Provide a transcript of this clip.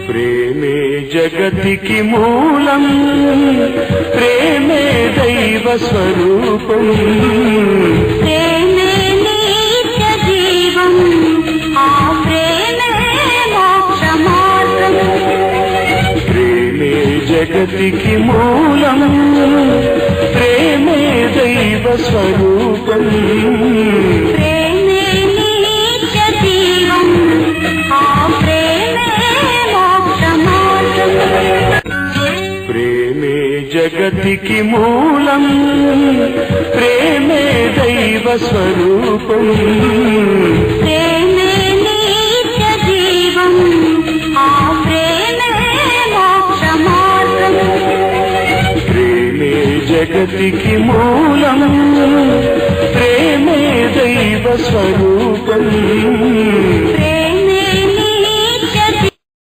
ప్రేమే జగతికి మూలం, ప్రేమే దైవ స్వరూపం, ప్రేమే నిత్య జీవం, ఆ ప్రేమే మోక్ష మార్గం. ప్రేమే జగతికి మూలం, ప్రేమే దైవ స్వరూపం, ప్రేమే నిత్య జీవం, ఆ ప్రేమే మోక్ష మార్గం. ప్రేమే జగతికి మూలం, ప్రేమే దైవ స్వరూపం, ప్రేమే నిత్య జీవం, ఆ ప్రేమే మోక్ష మార్గం. ప్రేమే జగతికి మూలం, ప్రేమే దైవ స్వరూపం.